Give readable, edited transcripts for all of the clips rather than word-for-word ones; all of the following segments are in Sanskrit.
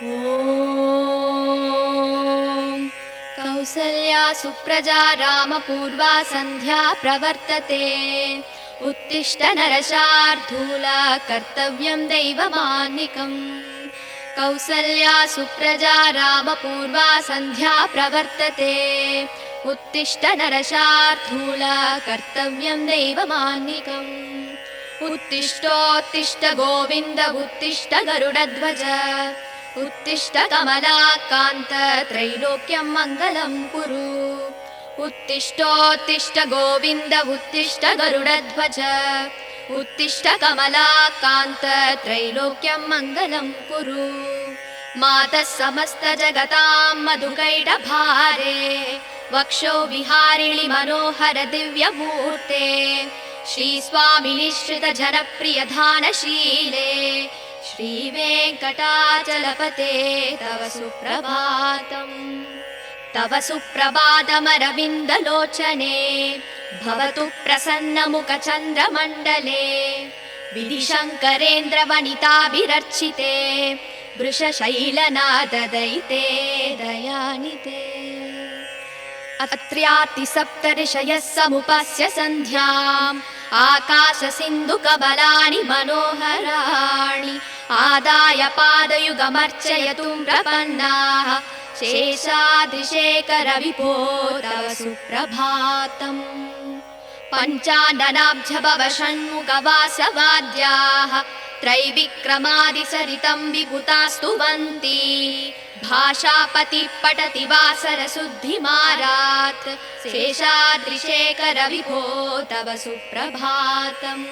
ॐ कौसल्या सुप्रजा रामपूर्वा सन्ध्या प्रवर्तते। उत्तिष्ठ नरशार्दूला कर्तव्यं दैवमान्निकम्। कौसल्या सुप्रजा रामपूर्वा सन्ध्या प्रवर्तते। उत्तिष्ठ नरशार्दूला कर्तव्यं दैवमान्निकम्। उत्तिष्ठोत्तिष्ठ गोविन्द उत्तिष्ठ गरुडध्वज। उत्तिष्ठ कमलाकान्त त्रैलोक्यं मङ्गलं कुरु। उत्तिष्ठोत्तिष्ठ गोविन्द उत्तिष्ठ गरुडध्वज। उत्तिष्ठ कमलाकान्त त्रैलोक्यं मङ्गलं कुरु। मातः समस्त जगतां मधुकैटभारे। वक्षो विहारिणि मनोहर दिव्यमूर्ते। श्रीस्वामिनि श्रित जनप्रिय धानशीले। श्रीवेङ्कटाचलपते तव सुप्रभातम्। तव सुप्रभातमरविन्दलोचने। भवतु प्रसन्नमुखचन्द्रमण्डले। विधिशङ्करेन्द्रवनिताभिरर्चिते। वृषशैलनाददयिते दयानिते। अत्र्यातिसप्तऋषयः समुपस्य सन्ध्याम्। आकाशसिन्धुकमलानि मनोहराणि। आदाय पादयुगमर्चयतुं प्रपन्नाः। शेषाद्रिशेखर विभो तव सुप्रभातम्। पञ्चाननाब्ज भव षण्मुखवासवाद्याः। त्रैविक्रमादिसरितं विभुतास्तुवन्ति। भाषापतिः पठति वासरशुद्धिमारात्। शेषाद्रिशेखर विभो तव सुप्रभातम्।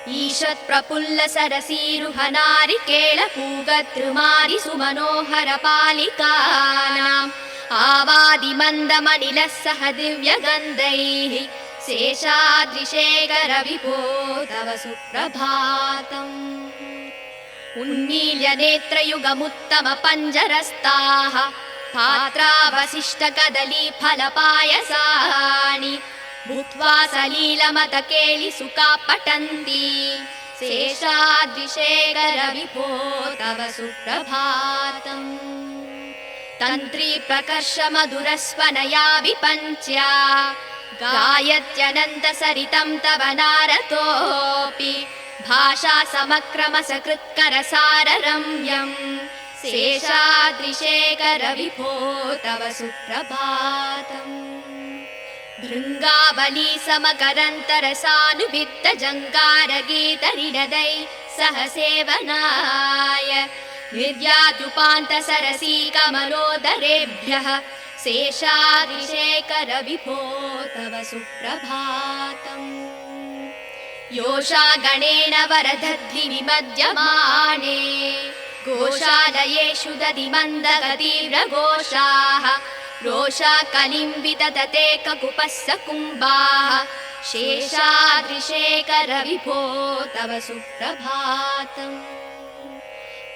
ईषत् प्रफुल्ल सरसीरुहनारिकेळपूगद्रुमादि सुमनोहर पालिकानाम्। आवादिमन्दमनिलः सह दिव्यगन्धैः। शेषाद्रिशेखर विभो तव सुप्रभातम्। उन्मील्य नेत्रयुगमुत्तम पञ्जरस्ताः। पात्रावशिष्ट कदली फलपायसानि। भूत्वा सलीलमतकेलि सुखा पठन्ति। शेषाद्रिशेखर विभो तव सुप्रभातम्। तन्त्री प्रकर्ष मधुरस्वनया विपञ्च्या। गायत्यनन्त सरितं तव नारतोऽपि। भाषा समक्रम सकृत्करसाररम्यम्। शेषाद्रिशेखर विभो तव सुप्रभातम्। भृङ्गावली समकरन्तरसानुवित्त जङ्गारगीतनिनदै सह सेवनाय। निर्याद्युपान्त सरसी कमलोदरेभ्यः। शेषाद्रिशेखर विभो तव सुप्रभातम्। योषा गणेन वरदध्नि विमध्यमाने। गोशालयेषु दधिमन्दगतीव्रघोषाः। रोषा कलिं विदधते ककुपस्स कुम्भाः। शेषाद्रिशेखर विभो तव सुप्रभातम्।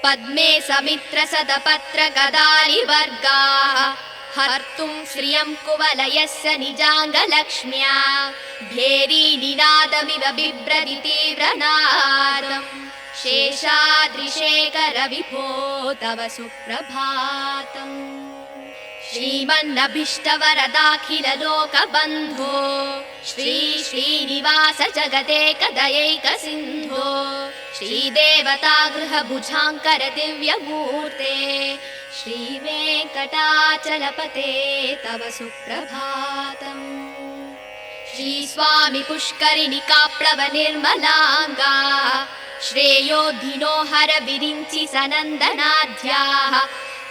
पद्मे समित्र सदपत्र गदारिवर्गाः। हर्तुं श्रियं कुवलयस्य निजाङ्गलक्ष्म्या। भेरी निनादमिव बिभ्रति तीव्रनादम्। शेषाद्रिशेखर विभो तव सुप्रभातम्। श्रीमन्नभीष्टवरदाखिल लोकबन्धो। श्री श्रीनिवास जगदेकदयैक सिन्धो। श्रीदेवता गृहभुजाङ्कर दिव्यमूर्ते। श्रीवेङ्कटाचलपते तव सुप्रभातम्। श्रीस्वामि पुष्करिणिकाप्लव निर्मलाङ्गा। श्रेयोधिनो हर विरिञ्चि सनन्दनाद्याः।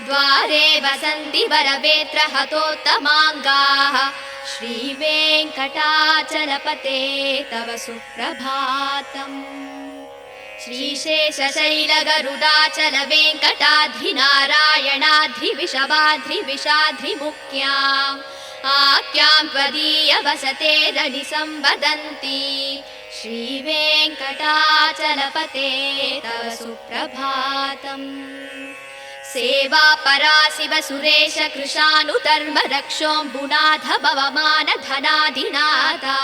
द्वारे वसन्ति वरवेत्र हतोत्तमाङ्गाः। श्रीवेङ्कटाचलपते तव सुप्रभातम्। श्रीशेषशैलगरुडाचल वेङ्कटाद्रिनारायणाद्रिविषवाद्रिविषाद्रिमुख्याम्। आख्यां त्वदीय वसतेरनि संवदन्ति। श्रीवेङ्कटाचलपते तव सुप्रभातम्। सेवा परा शिव सुरेश कृशानुधर्म रक्षोऽम्बुनाथ भवमान धनाधिनाथा।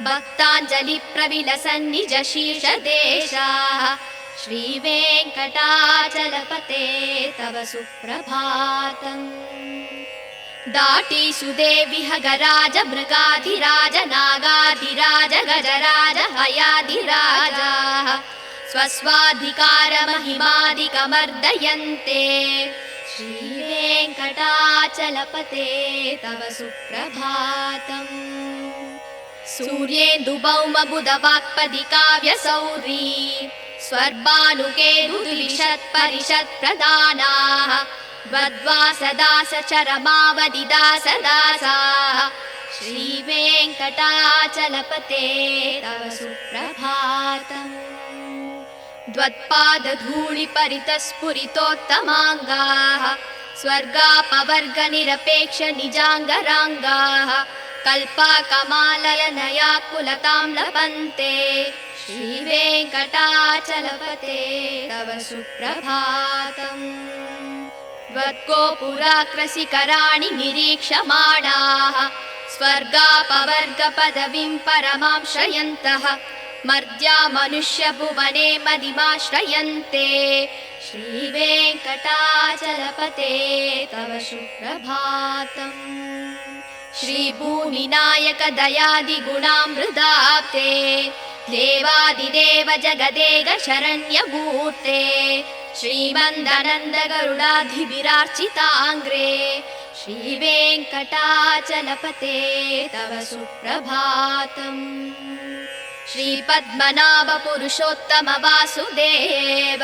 भक्ताञ्जलि प्रविलसन्निज शीर्षदेशाः। श्रीवेङ्कटाचलपते तव सुप्रभातम् दाटीषु देविह गराज मृगाधिराज नागाधिराज गजराज हयाधिराजाः स्वस्वाधिकारमहिमादिकमर्दयन्ते श्रीवेङ्कटाचलपते तव सुप्रभातम् सूर्येन्दुभौमबुधवाक्पदि काव्यसौरी स्वर्भानुकेतुद्विषत्परिषत्प्रदानाः द्वद्वासदासचरमावदिदासदासाः श्रीवेङ्कटाचलपते तव सुप्रभातम् द्वत्पादधूलिपरितस्फुरितोत्तमाङ्गाः स्वर्गापवर्गनिरपेक्षनिजाङ्गराङ्गाः कल्पाकमाललनयाकुलतां लभन्ते श्रीवेङ्कटाचलपते तव सुप्रभातम् त्वद्गोपुराकृशिखराणि निरीक्षमाणाः स्वर्गापवर्गपदवीं परमां श्रयन्तः मर्त्या मनुष्यभुवने मदिमाश्रयन्ते श्रीवेङ्कटाचलपते तव सुप्रभातम् श्रीभूमिनायक दयादिगुणामृताप्ते देवादिदेव जगदेक शरण्यमूर्ते श्रीमन्दनन्द गरुडाधिभिरार्चिताङ्ग्रे श्रीवेङ्कटाचलपते तव सुप्रभातम् श्रीपद्मनाभ पुरुषोत्तम वासुदेव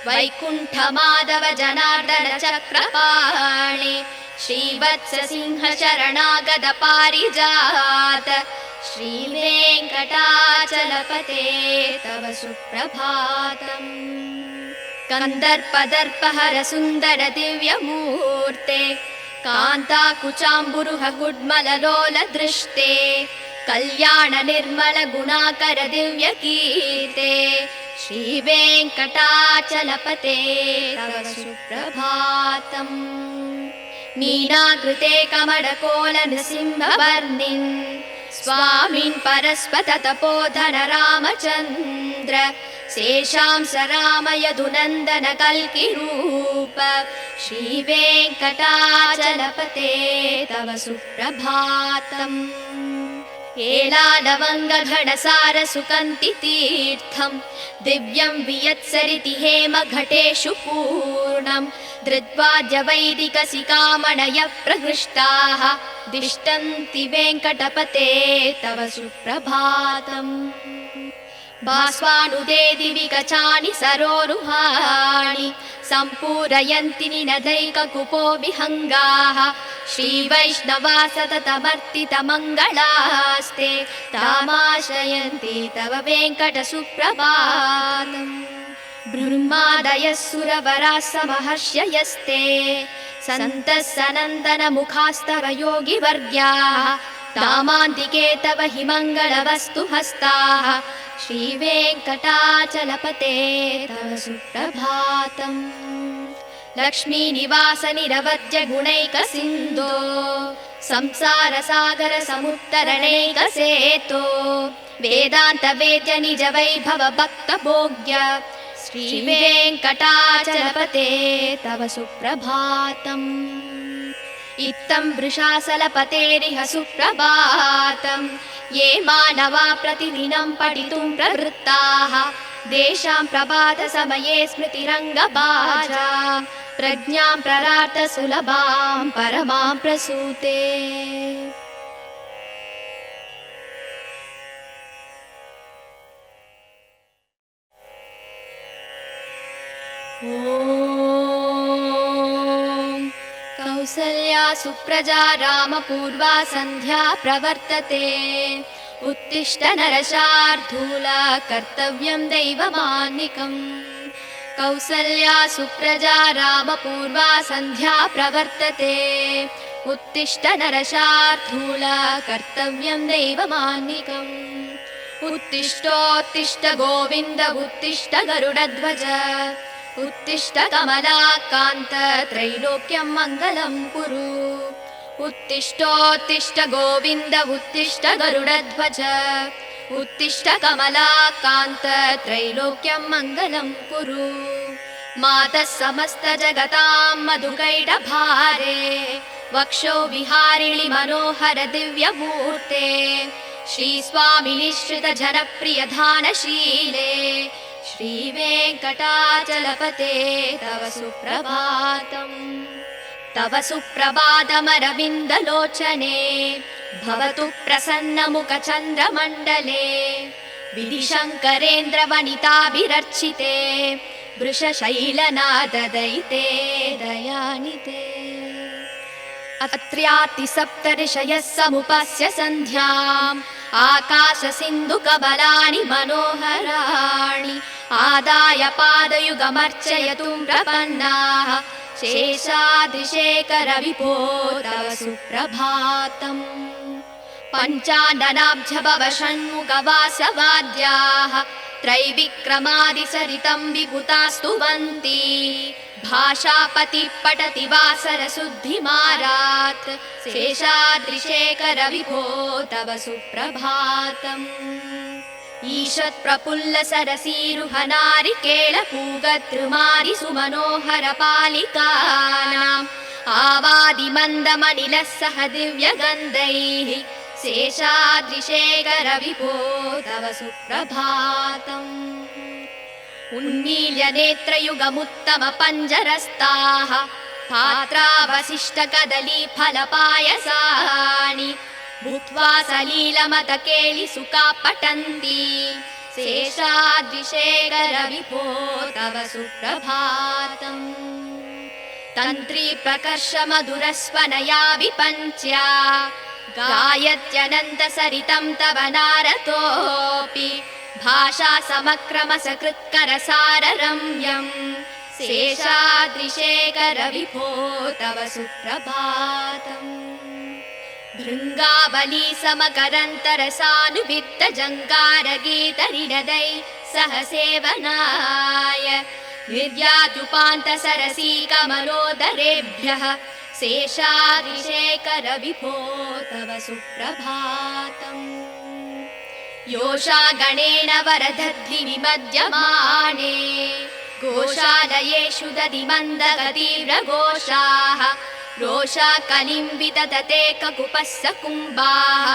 वैकुण्ठमाधव जनार्दन चक्रपाणि श्रीवत्स सिंह शरणागत पारिजात श्रीवेङ्कटाचलपते तव सुप्रभातम् कन्दर्पदर्पहर सुन्दर दिव्यमूर्ते कान्ताकुचाम्बुरुह गुड्मललोल दृष्टे कल्याण निर्मल गुणाकर दिव्यकीर्ते श्रीवेङ्कटाचलपते तव सुप्रभातम् मीनाकृते कमलकोल नृसिंहवर्णिन् स्वामिन् परस्पत तपोधन रामचन्द्र शेषांस राम यदुनन्दन कल्किरूप श्रीवेङ्कटाचलपते तव सुप्रभातम् एलालवङ्गघनसार सुकन्ति तीर्थम् दिव्यं वियत्सरिति हेम घटेषु पूर्णम् धृत्वाद्य वैदिकसिकामणयः प्रहृष्टाः दिष्टन्ति वेङ्कटपते तव सुप्रभातम् भास्वानुदे दिवि कचानि सरोरुहाणि सम्पूरयन्ति निनदैककुपो विहङ्गाः श्रीवैष्णवा सततमर्तितमङ्गलास्ते तामाश्रयन्ति तव वेङ्कटसुप्रभातम् ब्रह्मादयः सुरवराः समहर्षयस्ते सन्तः सनन्दनमुखास्तव योगिवर्ग्याः तामान्तिके तव हि मङ्गलवस्तु हस्ताः श्रीवेङ्कटाचलपते तव सुप्रभातम् लक्ष्मीनिवास निरवद्य गुणैकसिन्धो संसारसागर समुत्तरणैकसेतो वेदान्त वेद्य निज वैभव भक्तभोग्य श्रीवेङ्कटाचलपते तव सुप्रभातम् इत्थं वृषाचलपतेरिह सुप्रभातम् ये मानवा प्रतिदिनं पठितुं प्रवृत्ताः तेषां प्रभातसमये स्मृतिरङ्गभाजा प्रज्ञां प्ररार्थ सुलभां परमां प्रसूते। कौसल्या सुप्रजा रामपूर्वा सन्ध्या प्रवर्तते उत्तिष्ठ नरशार्दूल कर्तव्यं दैवमान्निकम् कौसल्या सुप्रजा रामपूर्वा सन्ध्या प्रवर्तते उत्तिष्ठ नरशार्दूल कर्तव्यं दैवमान्निकम् उत्तिष्ठोत्तिष्ठ गोविन्द उत्तिष्ठ गरुडध्वज उत्तिष्ठ कमलाकान्त त्रैलोक्यं मङ्गलं कुरु उत्तिष्ठोत्तिष्ठ गोविन्द उत्तिष्ठ गरुडध्वज उत्तिष्ठ कमलाकान्त त्रैलोक्यं मङ्गलं कुरु मातः समस्तजगतां मधुकैटभारे वक्षो विहारिणि मनोहर दिव्यमूर्ते श्रीस्वामिनिश्रित जनप्रियधानशीले श्रीवेङ्कटाचलपते तव सुप्रभातम् तव सुप्रभातमरविन्दलोचने भवतु प्रसन्नमुखचन्द्रमण्डले विधिशङ्करेन्द्रवनिताभिरर्चिते वृषशैलनाददयिते दयानिते अत्र्यातिसप्तऋषयः समुपस्य सन्ध्याम् आकाशसिन्धुकमलानि मनोहराणि आदाय पादयुगमर्चयतुं प्रपन्नाः शेषाद्रिशेखरविभो तव सुप्रभातम् पञ्चाननाब्जभव षण्मुखवासवाद्याः त्रैविक्रमादिसरितं विभुतास्तुवन्ति भाषापतिः पठति वासरशुद्धिमारात् शेषाद्रिशेखरविभो तव सुप्रभातम् ईषत्प्रफुल्लसरसीरुहनारिकेळपूगद्रुमारि सुमनोहरपालिकानाम् आवादिमन्दमनिलः सह दिव्यगन्धैः शेषाद्रिशेखरविभो तव सुप्रभातम् उन्मील्य नेत्रयुगमुत्तमपञ्जरस्ताः पात्रावशिष्टकदलीफलपायसानि भूत्वा सलीलमतकेलिसुखा पठन्ति शेषाद्रिशेखरविभो तव सुप्रभातम् तन्त्री प्रकर्षमधुरस्वनया विपञ्च्या गायत्यनन्तसरितं तव नारतोऽपि भाषा समक्रमसकृत्करसाररम्यम् शेषाद्रिशेखरविभो तव सुप्रभातम् भृङ्गावली समकरन्तरसानुवित्तजङ्गारगीतरिणदै सह सेवनाय निर्यात्युपान्तसरसी कमलोदरेभ्यः शेषाद्रिशेखरविभो तव सुप्रभातम् योषा गणेन वरदद्रिविमध्यमाने घोषालयेषु दधिमन्दगतीव्रघोषाः रोषा कलिं विदधते ककुपस्य कुम्भाः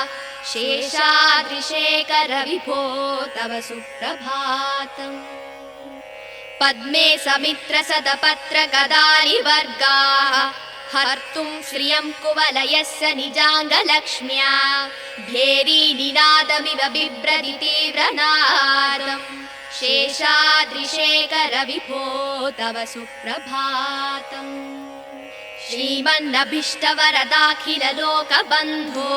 शेषाद्रिशेखरविभो तव सुप्रभातम् पद्मे समित्रसदपत्रगदालिवर्गाः हर्तुं श्रियं कुवलयस्य निजाङ्गलक्ष्म्या भेरीनिनादमिव बिभ्रति तीव्रनादम् शेषाद्रिशेखरविभो तव सुप्रभातम् श्रीमन्नभीष्टवरदाखिललोकबन्धो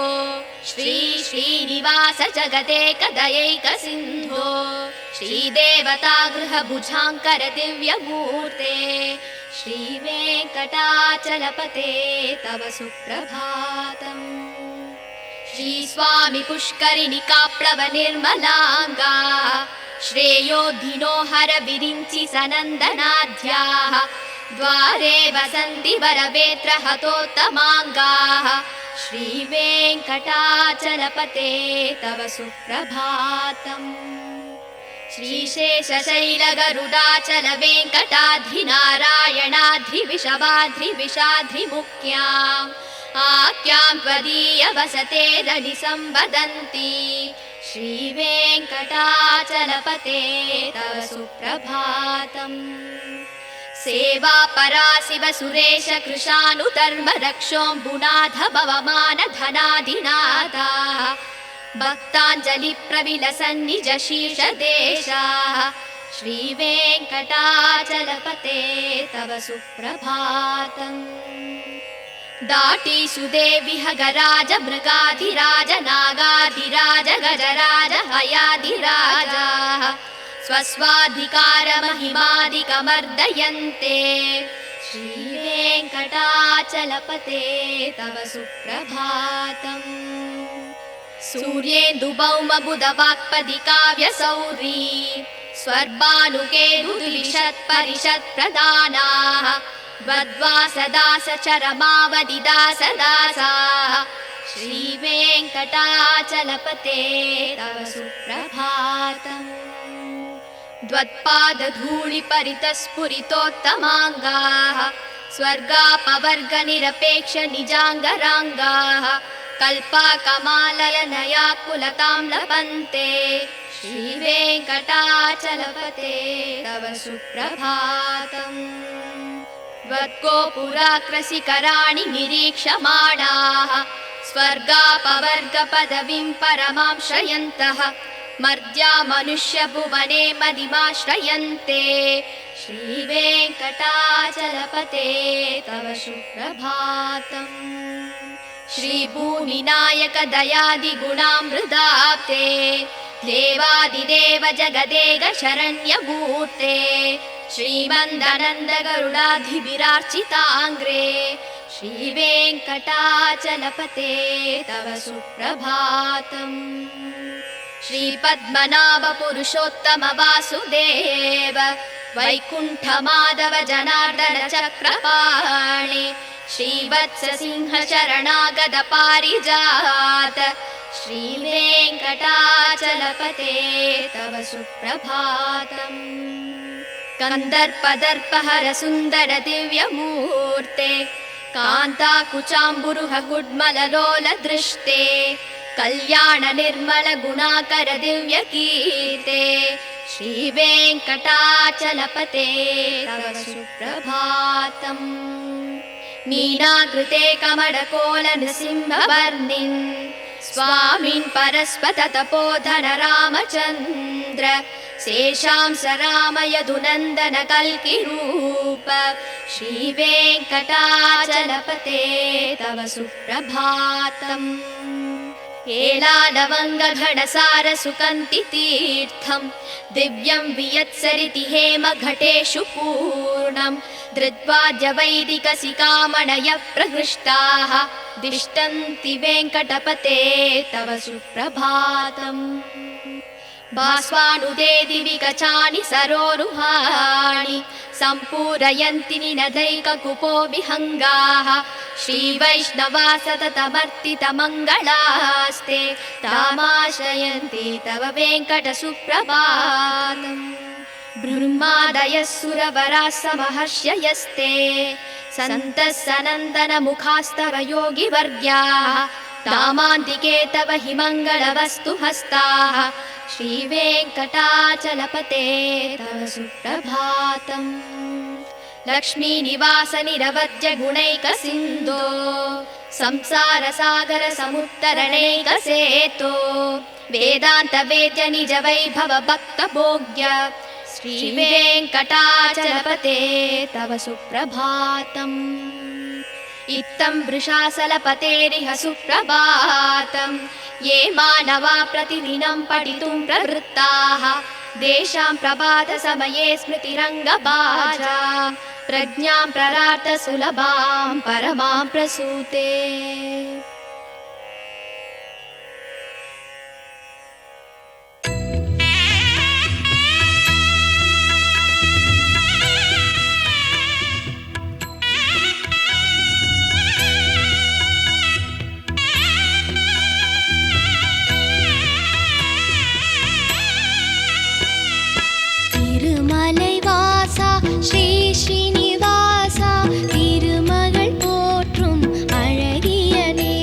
श्री श्रीनिवास जगदेकदयैकसिन्धो श्रीदेवतागृहभुजाङ्कर दिव्यमूर्ते श्रीवेङ्कटाचलपते तव सुप्रभातम् श्रीस्वामि पुष्करिणिकाप्लवनिर्मलाङ्गा श्रेयोधिनो हरविरिञ्चि सनन्दनाद्याः द्वारे वसन्ति वरवेत्रहतोत्तमाङ्गाः श्रीवेङ्कटाचलपते तव सुप्रभातम् श्रीशेषशैलगरुडाचलवेङ्कटाद्रिनारायणाद्रिविषवाद्रिविषाद्रिमुख्याम् आख्यां त्वदीयवसतेरनिसंवदन्ति श्रीवेङ्कटाचलपते तव सुप्रभातम् सेवापरा शिव सुरेश कृशानुधर्म रक्षोऽम्बुनाथ भवमानधनाधिनाथाः भक्ताञ्जलिप्रविलसन्निज शीर्षदेशाः श्रीवेङ्कटाचलपते तव सुप्रभातम् दाटीसुदेविह गराज मृगाधिराज नागाधिराज गजराज हयाधिराजाः स्वस्वाधिकारमहिमादिकमर्दयन्ते श्रीवेङ्कटाचलपते तव सुप्रभातम् सूर्येन्दुभौमबुधवाक्पदि काव्यसौरी स्वर्भानुकेतुलिषत्परिषत्प्रदानाः वद्वासदासचरमावदिदासदासाः श्रीवेङ्कटाचलपते तव सुप्रभातम् द्वत्पादधूलिपरितस्फुरितोत्तमाङ्गाः स्वर्गापवर्गनिरपेक्ष निजाङ्गराङ्गाः कल्पाकमालयनया कुलतां लपन्ते श्रीवेङ्कटाचलपते तव सुप्रभातम् त्वद्गोपुराकृशिखराणि निरीक्षमाणाः स्वर्गापवर्गपदवीं परमां श्रयन्तः मर्त्या मनुष्यभुवने मदिमाश्रयन्ते श्रीवेङ्कटाचलपते तव सुप्रभातम् श्रीभूमिनायक दयादिगुणामृताप्ते देवादिदेव जगदेक शरण्यमूर्ते श्रीमन्दनन्द गरुडाधिभिरार्चिताङ्ग्रे श्रीवेङ्कटाचलपते तव सुप्रभातम् श्रीपद्मनाभ पुरुषोत्तम वासुदेव वैकुण्ठ माधव जनार्दन चक्रपाणि श्रीवत्स सिंह शरणागत पारिजात श्रीवेङ्कटाचलपते तव सुप्रभातम् कन्दर्पदर्पहर सुन्दर दिव्यमूर्ते कान्ताकुचाम्बुरुह गुड्मललोल दृष्टे कल्याण निर्मल गुणाकर दिव्यकीर्ते श्रीवेङ्कटाचलपते तव सुप्रभातम् मीनाकृते कमलकोल नृसिंहवर्णिन् स्वामिन् परस्पत तपोधन रामचन्द्र शेषांस राम यदुनन्दन कल्किरूप श्रीवेङ्कटाचलपते तव सुप्रभातम् एलालवङ्गघनसार सुकन्ति तीर्थं दिव्यं वियत्सरिति हेम घटेषु पूर्णं धृत्वाद्य वैदिकसिकामणय प्रहृष्टाः दिष्टन्ति वेङ्कटपते तव सुप्रभातम् भास्वानुदे दिवि कचानि सरोरुहाणि सम्पूरयन्ति निनदैककुपो विहङ्गाः श्रीवैष्णवा सततमर्तितमङ्गलास्ते तामाश्रयन्ति तव वेङ्कट सुप्रभातम् ब्रह्मादयः सुरवराः समहर्षयस्ते सन्तः सनन्दन मुखास्तव योगिवर्ग्याः तामान्तिके तव हि मङ्गलवस्तु हस्ताः श्रीवेङ्कटाचलपते तव सुप्रभातम् लक्ष्मीनिवास निरवद्य गुणैक सिन्धो संसार सागर समुत्तरणैक सेतो वेदान्त वेद्य निज वैभव भक्त भोग्य श्रीवेङ्कटाचलपते तव सुप्रभातम् इत्थं वृषाचलपतेरिह सुप्रभातम् ये मानवा प्रतिदिनं पठितुं प्रवृत्ताः तेषां प्रभातसमये स्मृतिरङ्गभाजा प्रज्ञां प्ररार्थ सुलभां परमां प्रसूते। श्री श्रीनिवासा तिरुमगळ पोற்றும் अழகியனே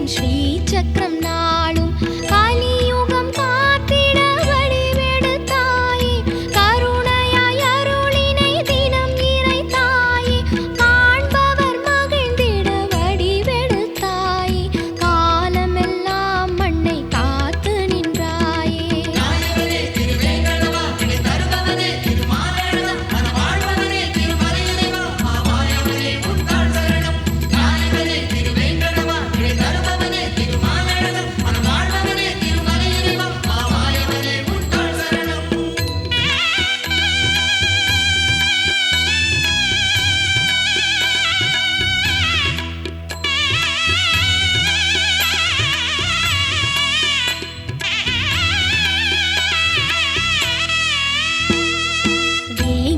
ஸ்ரீ சக்கரம் நாளும் கலியுகம் காத்திட வடிவெடுத்தாயே கருணையாய் அருளினை தினம் இறைத்தாயே காண்பவர் மகிழ்ந்திட வடிவெடுத்தாயே காலமெல்லாம் மண்ணை காத்து நின்றாயே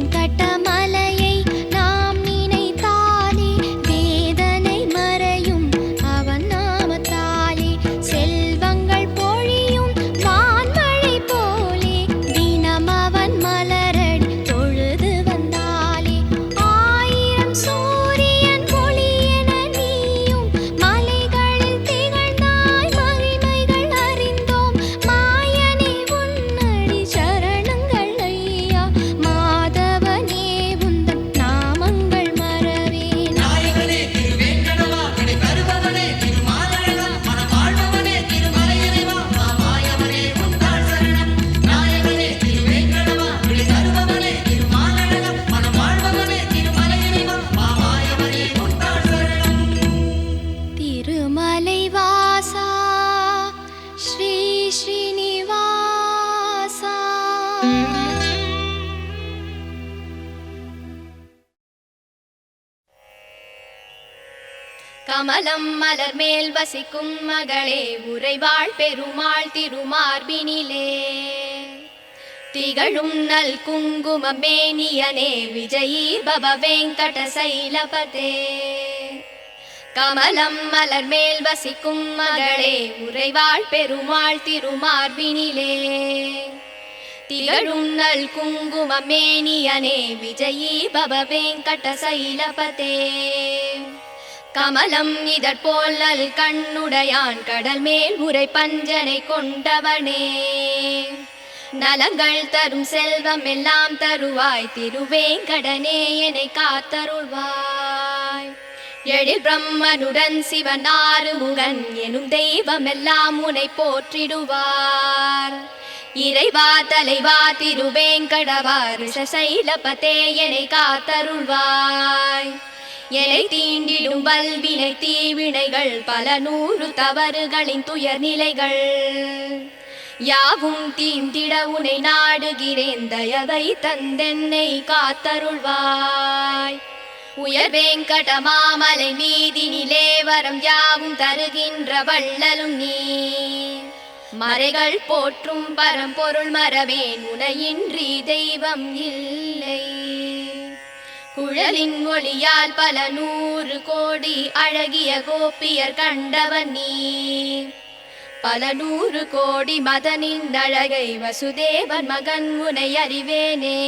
வேங்கடமலையை நாம் நினைத்தாலே வேதனை மறையும் அவன் நாமத்தாலே செல்வங்கள் பொழியும் வான்மழை போலே தினம் அவன் மலரடி தொழுது வந்தாலே ஆயிரம் சூரியன் ஒளி என நீயும் மலைகளில் திகழ்ந்தாய் மகிமைகள் அறிந்தோம் மாயனே உன்னடி சரணங்கள் ஐயா மாதவனே உந்தன் நாமங்கள் மறவேன் திருமலை வாசா ஸ்ரீ ஸ்ரீனிவாசா கமலம் மலர் மேல் வசிக்கும் மகளே உறைவாள் பெருமாள் திருமார்பினிலே திகழும் நல் குங்குமம் மேனியனே விஜயீ பவ வெங்கட சைலபதே கமலம் மலர் மேல் வசிக்கும் மகளே உறைவாள் பெருமாள் திருமார்பினிலே திகழும் நல் குங்குமம் மேனியனே விஜயீ பவ வெங்கட சைலபதே கமலம் இதற்போல் நல் கண்ணுடையான் கடல் மேல் உரை பஞ்சனை கொண்டவனே நலங்கள் தரும் செல்வம் எல்லாம் தருவாய் திருவேங்கடனே என்னை காத்தருள்வாய் எழில் பிரம்மனுடன் சிவன் ஆறுமுகன் எனும் தெய்வம் எல்லாம் உன்னை போற்றிடுவார் இறைவா தலைவா திருவேங்கடவா ரிஷசைலபதே என்னை காத்தருள்வாய் என்னை தீண்டிடும் வல்வினை தீவினைகள் பல நூறு தவறுகளின் துயர் நிலைகள் யாவும் தீந்திட உனை நாடுகிறேன் தயவை தந்தென்னை காத்தருள்வாய் உயர் வேங்கட மாமலை மீதினிலே வரம் யாவும் தருகின்ற வள்ளலும் நீ மறைகள் போற்றும் பரம்பொருள் மறவேன் உனையின்றி தெய்வம் இல்லை குழலின் ஒளியால் பல நூறு கோடி அழகிய கோபியர் கண்டவன் நீ பல நூறு கோடி மதனின் அழகை வசுதேவன் மகன் உனை அறிவேனே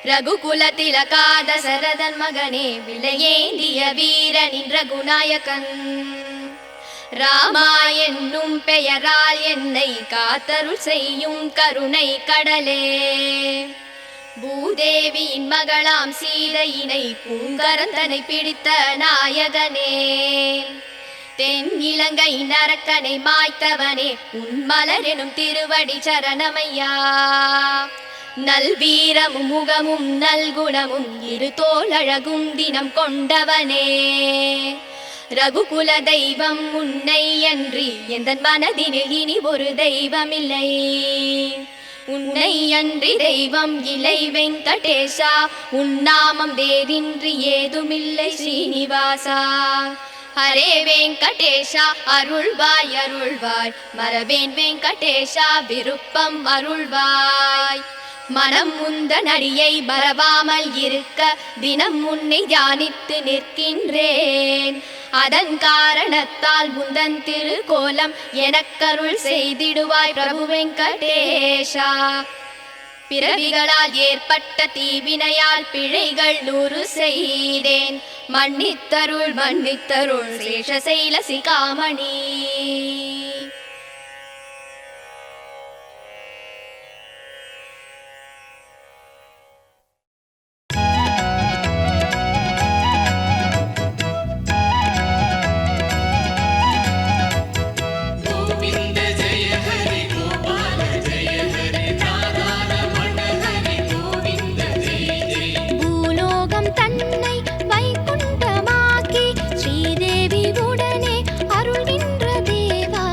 ரகுகுல திலகாத சரதன் மகனே விலையேந்திய வீரனின் ரகுநாயகன் ராமா என்னும் பெயரால் என்னை காத்தருள் செய்யும் கருணை கடலே பூதேவியின் மகளாம் சீதையினை பூங்கரந்தனை பிடித்த நாயகனே தென் இலங்கை நரக்கனை மாய்த்தவனே உன் மலர் எனும் திருவடி சரணமையா நல்வீரமும் முகமும் நல்குணமும் இரு தோளழகும் தினம் கொண்டவனே ரகுகுல தெய்வம் உன்னை அன்றி எந்தன் மனதினில் இனி ஒரு தெய்வமில்லை உன்னை அன்றி தெய்வம் இலை வெங்கடேஷா உன் நாமம் வேறின்றி ஏதுமில்லை ஸ்ரீனிவாசா ஹரே வெங்கடேஷா அருள்வாய் அருள்வாய் மரவேன் வெங்கடேஷா விருப்பம் அருள்வாய் மனம் முந்தன் அடியை மறவாமல் இருக்க தினம் உன்னை தியானித்து நிற்கின்றேன் அதன் காரணத்தால் முந்தன் திருக்கோலம் எனக்கருள் செய்திடுவாய் பிரபு வெங்கடேஷா பிறவிகளால் ஏற்பட்ட தீவினையால் பிழைகள் 100 செய்தேன். மன்னித்தருள் மன்னித்தருள் சேஷசைல சிகாமணி. பூலோகம் தன்னை வைகுண்டமாக்கி ஸ்ரீதேவி உடனே அருள்கின்ற தேவா.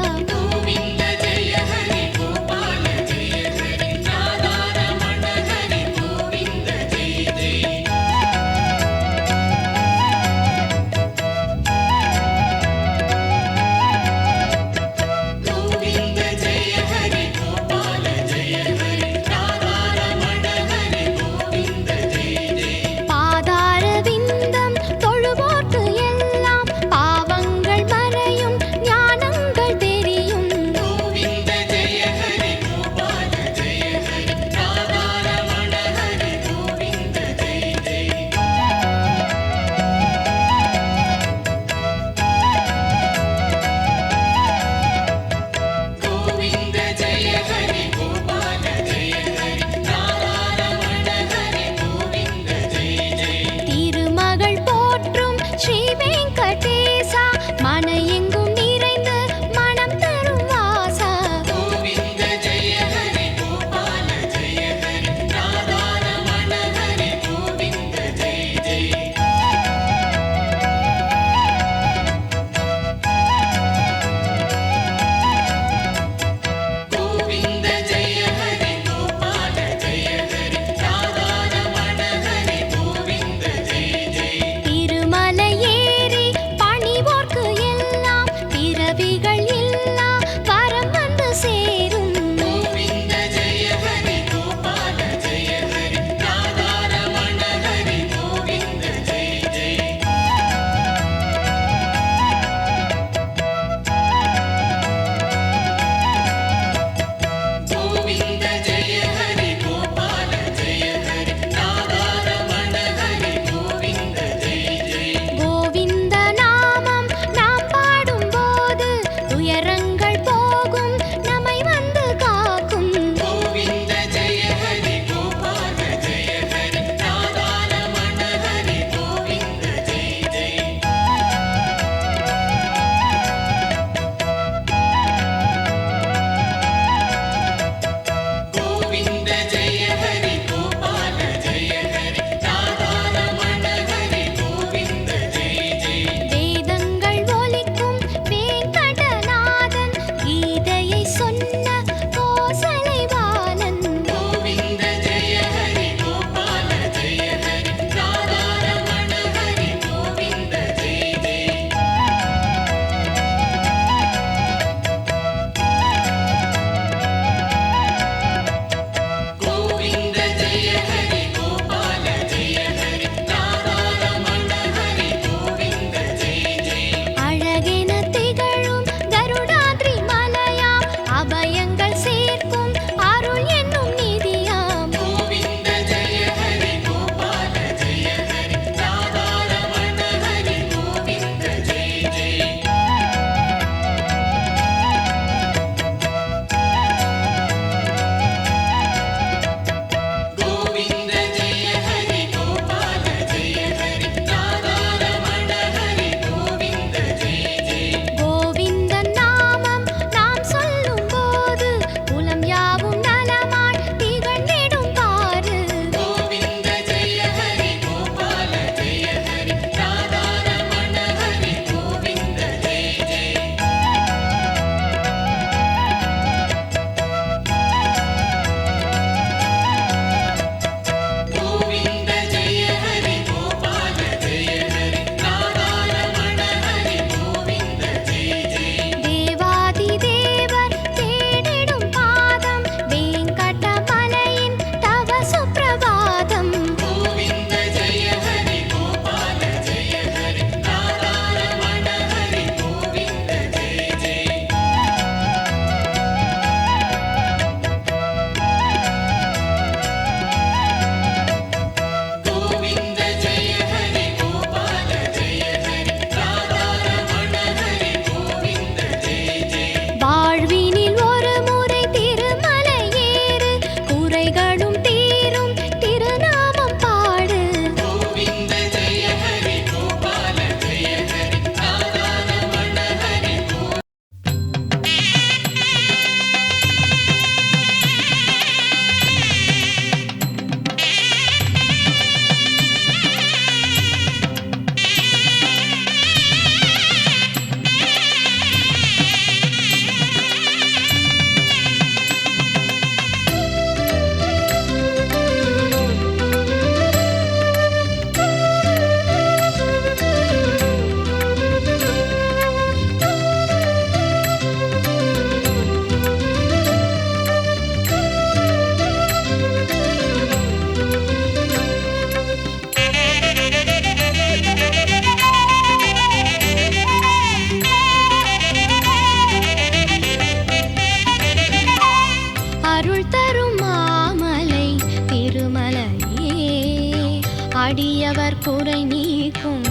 குறை நீக்கும்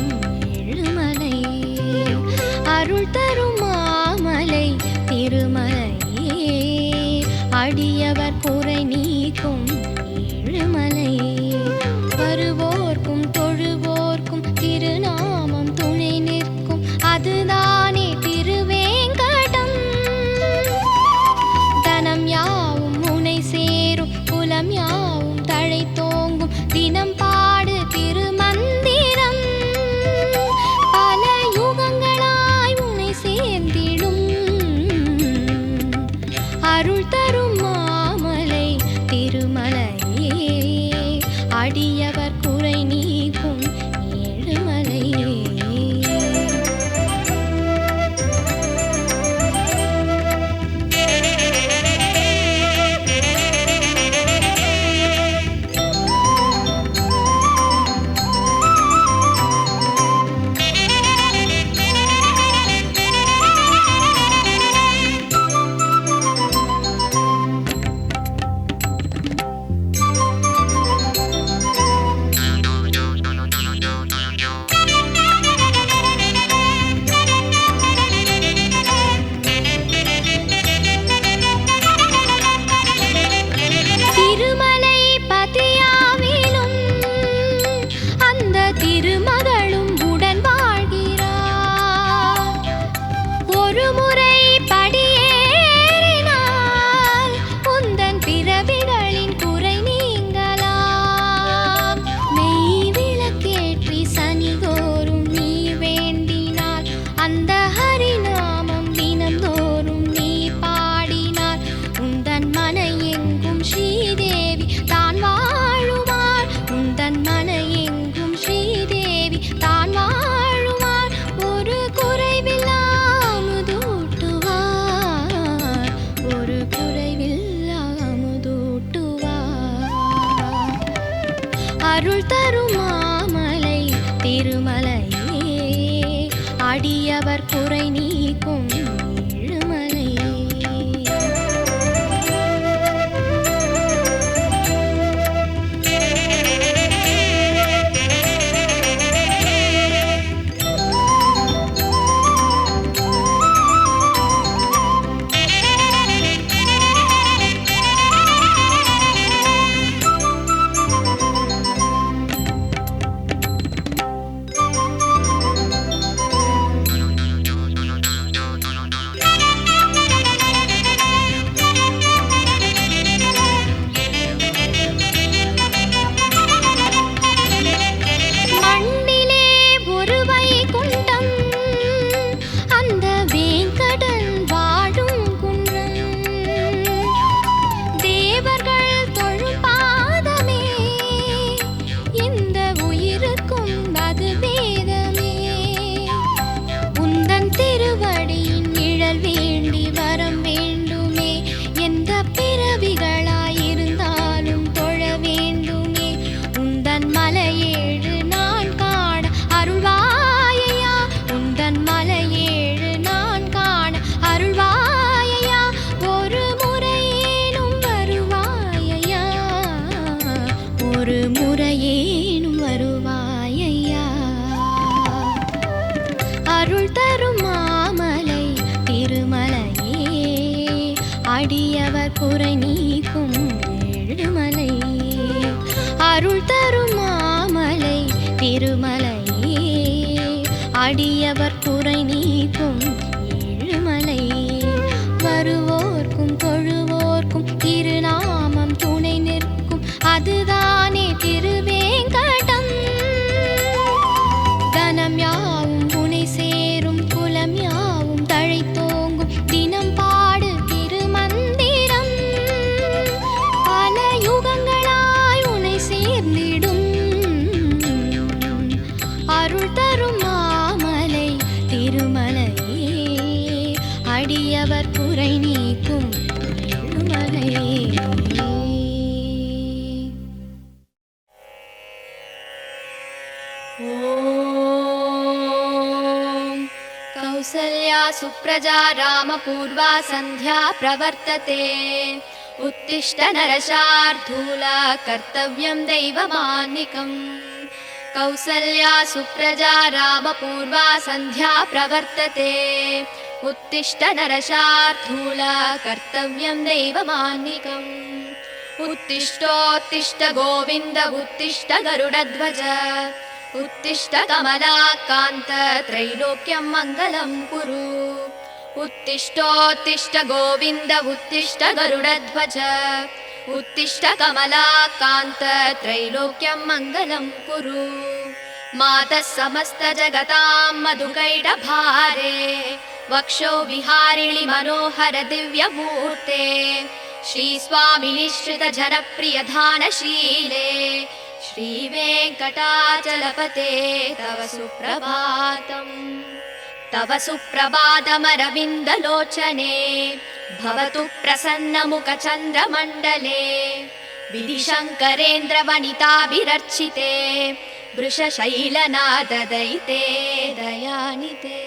ஏழுமலை. அருள் தரும் மாமலை திருமலையே, அடியவர் குறை நீக்கும் ஏழுமலை. வருவோர்க்கும் தொழுவோர்க்கும் திருநாமம் துணை நிற்கும், அதுதானே திருவேங்கடம். தனம் யாவும் முனை சேரும், குலம் யாவும் தழை தோங்கும், தினம் பாடு திருமந்திரம். பல யுகங்களாய் உன்னை சேர்ந்திடும், அருள் தரும் மாமலை திருமலையே, அடியவர் குறை நீக்கும் ஏழுமலையே. அருள் தரும் மாமலை திருமலையே, அடியவர் குறை நீக்கும் ஏழுமலையே. அருள் தரும் மாமலை திருமலையே, அடியவர் குறை நீக்கும் ஏழுமலை. அருள் தரும் மாமலை திருமலையே, அடியவர் குறை நீக்கும் ஏழுமலை. வருவோர்க்கும் தொழுவோர்க்கும் திருநாமம் துணை நிற்கும், அதுதானே திருவேங்கடம். தனம் யாவும் புனை சேரும், குலம் யாவும் தழை தோங்கும், தினம் பாடு திருமந்திரம். பல யுகங்களாய் உன்னை சேர்ந்திடும், அருள் தரும் மாமலை திருமலையே, அடியவர் குறை நீக்கும் ஏழுமலையே. कौसल्या सुप्रजा रामपूर्वा सन्ध्या प्रवर्तते, उत्तिष्ठ नरशार्दूला कर्तव्यं दैवमान्निकम्. कौसल्या सुप्रजा रामपूर्वा सन्ध्या प्रवर्तते उत्तिष्ठ नरशार्दूल कर्तव्यं दैवमान्निकम् उत्तिष्ठोत्तिष्ठ गोविन्द उत्तिष्ठ गरुडध्वज उत्तिष्ठ कमलाकान्त त्रैलोक्यं मङ्गलं कुरु उत्तिष्ठोत्तिष्ठ गोविन्द उत्तिष्ठ गरुडध्वज उत्तिष्ठ कमलाकान्त त्रैलोक्यं मङ्गलं कुरु मातः समस्त जगतां मधुकैटभारे वक्षो विहारिणि मनोहर दिव्यमूर्ते श्रीस्वामिनिश्रित जनप्रिय धानशीले श्रीवेङ्कटाचलपते तव सुप्रभातम् तव सुप्रभातमरविन्दलोचने भवतु प्रसन्नमुखचन्द्रमण्डले विधिशङ्करेन्द्रवनिताभिरर्चिते वृषशैलनाददयिते दयानिते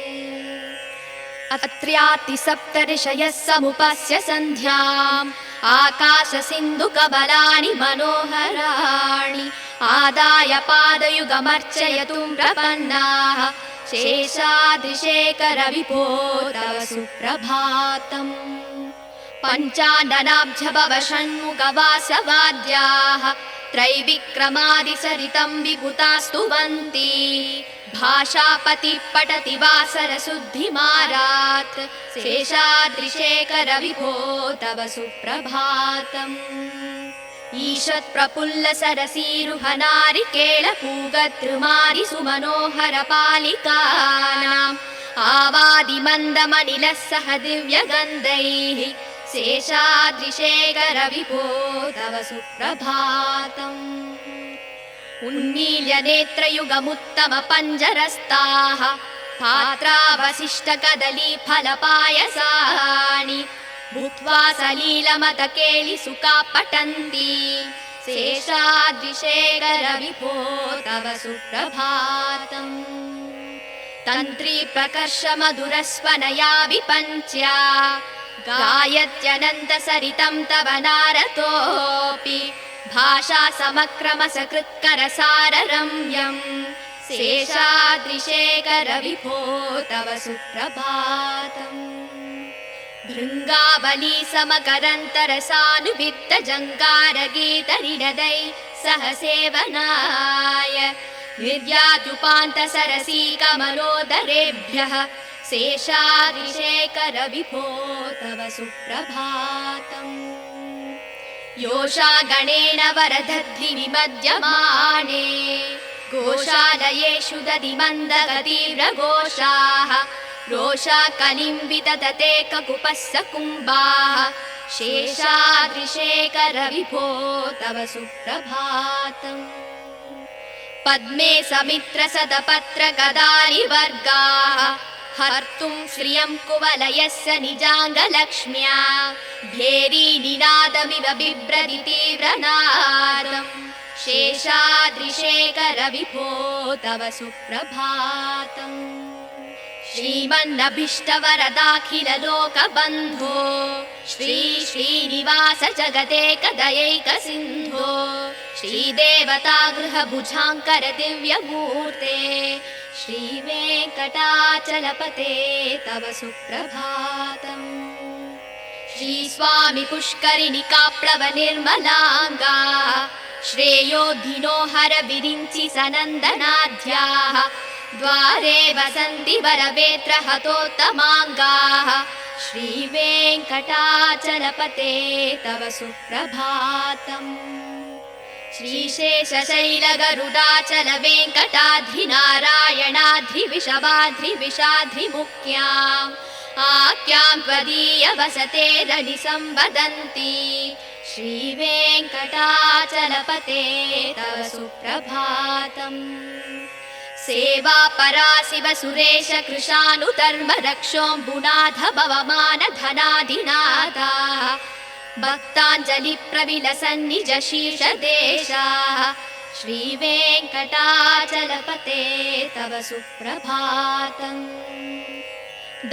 अत्र्यातिसप्तऋषयः समुपस्य सन्ध्याम् आकाशसिन्धुकबलानि मनोहराणि आदाय पादयुगमर्चयतुं प्रपन्नाः शेषाद्रिशेखर विभो तव सुप्रभातम् पञ्चाननाब्जभव षण्मुखवासवाद्याः त्रैविक्रमादिसरितं विभुतास्तुवन्ति भाषापतिः पठति वासरशुद्धिमारात् शेषाद्रिशेखर विभो तव सुप्रभातम् ईषत् प्रफुल्ल सरसीरुहनारिकेळपूगतृमारि सुमनोहर पालिकानाम् आवादिमन्दमनिलः सह दिव्यगन्धैः शेषाद्रिशेखर विभो तव सुप्रभातम् उन्मील्य नेत्रयुगमुत्तम पञ्जरस्ताः पात्रावशिष्ट कदली फलपायसानि भूत्वा सलीलमतकेलिसुखा पठन्ति शेषाद्रिशेखर विभो तव सुप्रभातम् तन्त्री प्रकर्ष मधुरस्वनया विपञ्च्या गायत्यनन्त सरितं तव नारतोऽपि भाषा समक्रम सकृत्करसाररम्यम् शेषाद्रिशेखर विभो तव सुप्रभातम् भृङ्गावली समकरन्तरसानुवित्त जङ्गारगीतनिनदै सह सेवनाय निर्याद्युपान्त सरसी कमलोदरेभ्यः शेषाद्रिशेखर विभो तव सुप्रभातम् योषा गणेन वरदद्धि विमध्यमाने गोशालयेषु दधिमन्दगतीव्रघोषाः रोषा कलिम्बिततते ककुपस्स कुम्भाः शेषाद्रिशेखर विभो तव सुप्रभातम् पद्मे समित्र सदपत्र गदारिवर्गाः हर्तुं श्रियं कुवलयस्य निजाङ्गलक्ष्म्या भेरी निनादमिव बिभ्रति तीव्रनादम् शेषाद्रिशेखर विभो तव सुप्रभातम् श्रीमन्नभीष्टवरदाखिल लोकबन्धो श्री श्रीनिवास जगदेकदयैक सिन्धो श्रीदेवता गृहभुजाङ्कर दिव्यमूर्ते श्रीवेङ्कटाचलपते तव सुप्रभातम् श्रीस्वामि पुष्करिणिकाप्लव निर्मलाङ्गा श्रेयोधिनो हर विरिञ्चि सनन्दनाद्याः द्वारे वसन्ति वरवेत्र हतोत्तमाङ्गाः श्रीवेङ्कटाचलपते तव सुप्रभातम् श्रीशेषशैलगरुडाचल वेङ्कटाद्रिनारायणाद्रिविषवाद्रिविषाद्रिमुख्याम् आख्यां त्वदीय वसते रनिसंवदन्ति श्रीवेङ्कटाचलपते तव सुप्रभातम् सेवा परा शिव सुरेश कृशानुधर्म रक्षोऽम्बुनाथ भवमान धनाधिनाथाः भक्ताञ्जलि प्रविलसन्निज शीर्ष देशाः श्रीवेङ्कटाचलपते तव सुप्रभातम्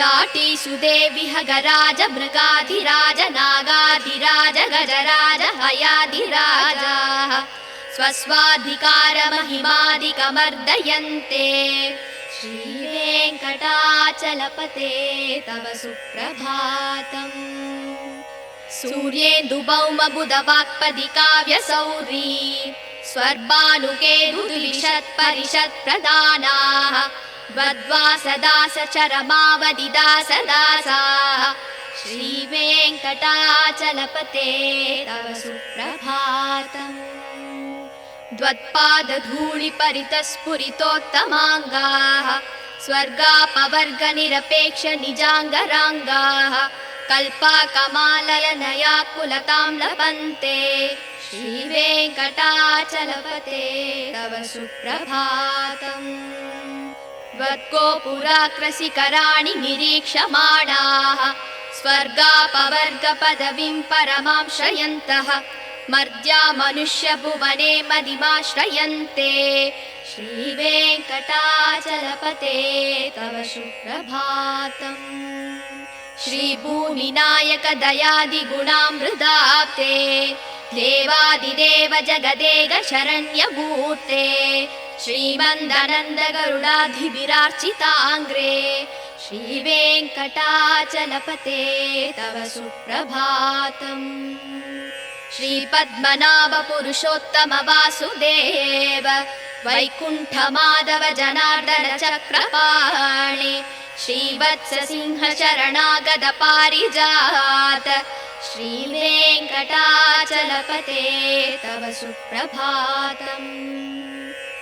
दाटीषु देवि हगराज मृगाधिराज नागाधिराज गजराज हयाधिराजाः स्वस्वाधिकारमहिमादिकमर्दयन्ते श्रीवेङ्कटाचलपते तव सुप्रभातम् सूर्येन्दुभौमबुधवाक्पदी काव्यसौरी स्वर्भानुकेतुद्विषत्परिषत्प्रदानाः वद्वासदासचरमावदिदासदासाः श्रीवेङ्कटाचलपते तव सुप्रभातम् द्वत्पादधूलिपरितस्फुरितोत्तमाङ्गाः स्वर्गापवर्गनिरपेक्षनिजाङ्गराङ्गाः कल्पाकमाललनयाकुलतां लभन्ते श्रीवेङ्कटाचलपते तव सुप्रभातम् त्वद्गोपुराग्रशिखराणि निरीक्षमाणाः स्वर्गापवर्गपदवीं परमां श्रयन्तः मर्त्या मनुष्यभुवने मदिमाश्रयन्ते श्रीवेङ्कटाचलपते तव सुप्रभातम् श्रीभूमिनायक दयादिगुणामृताप्ते देवादिदेव जगदेक शरण्यमूर्ते श्रीमन्दनन्द गरुडाधिभिरार्चिताङ्ग्रे श्रीवेङ्कटाचलपते तव सुप्रभातम् श्रीपद्मनाभ पुरुषोत्तम वासुदेव वैकुण्ठमाधव जनार्दन चक्रपाणि श्रीवत्स सिंह शरणागत पारिजात श्रीवेङ्कटाचलपते तव सुप्रभातम्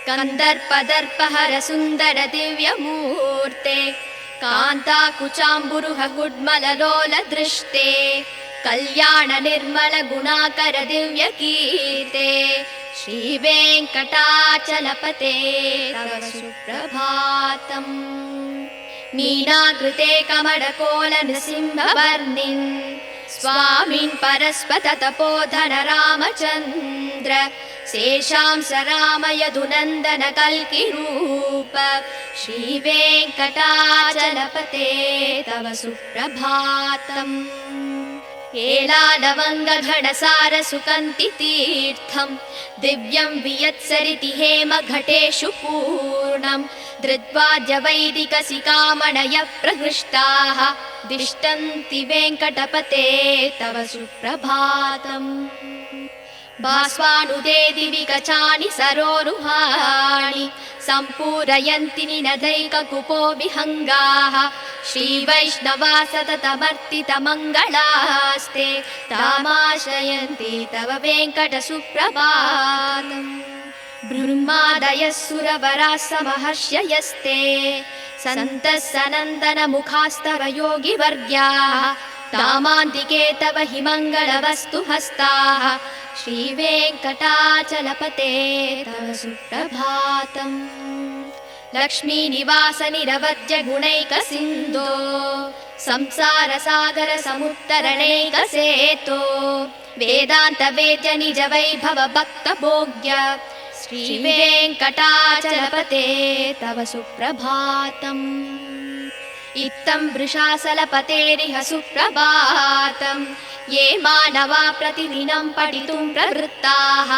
कन्दर्पदर्पहर सुन्दर दिव्यमूर्ते कान्ताकुचाम्बुरुह गुड्मललोल दृष्टे कल्याण निर्मल गुणाकर दिव्यकीर्ते श्रीवेङ्कटाचलपते तव सुप्रभातम् मीनाकृते कमलकोल नृसिंहवर्णिन् स्वामिन् परस्पत तपोधन रामचन्द्र शेषांस राम यदुनन्दन कल्किरूप श्रीवेङ्कटाचलपते तव सुप्रभातम् एलालवङ्गघटसार सुकन्ति तीर्थम् दिव्यं वियत्सरिति हेम घटेषु पूर्णम् धृत्वाद्य वैदिकसिकामणयः प्रहृष्टाः दिष्टन्ति वेङ्कटपते तव सुप्रभातम् भास्वानुदे दिवि कचानि सरोरुहाणि सम्पूरयन्ति निनदैककुपो विहङ्गाः श्रीवैष्णवा सततमर्तितमङ्गलास्ते तामाश्रयन्ति तव वेङ्कटसुप्रभातम् ब्रह्मादयः सुरवराः समहर्षयस्ते सन्तः सनन्दनमुखास्तव योगिवर्ग्याः तामान्तिके तव हि मङ्गलवस्तु हस्ताः श्रीवेङ्कटाचलपते तव सुप्रभातम् लक्ष्मीनिवास निरवद्य गुणैकसिन्धो संसारसागर समुत्तरणैकसेतो वेदान्त वेद्य निज वैभव भक्तभोग्य श्रीवेङ्कटाचलपते तव सुप्रभातम् इत्थं वृषाचलपतेरिह सुप्रभातम् ये मानवा प्रतिदिनं पठितुं प्रवृत्ताः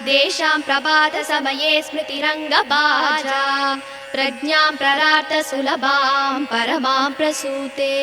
तेषां प्रभातसमये स्मृतिरङ्गभाजा प्रज्ञां प्ररार्थ सुलभां परमां प्रसूते।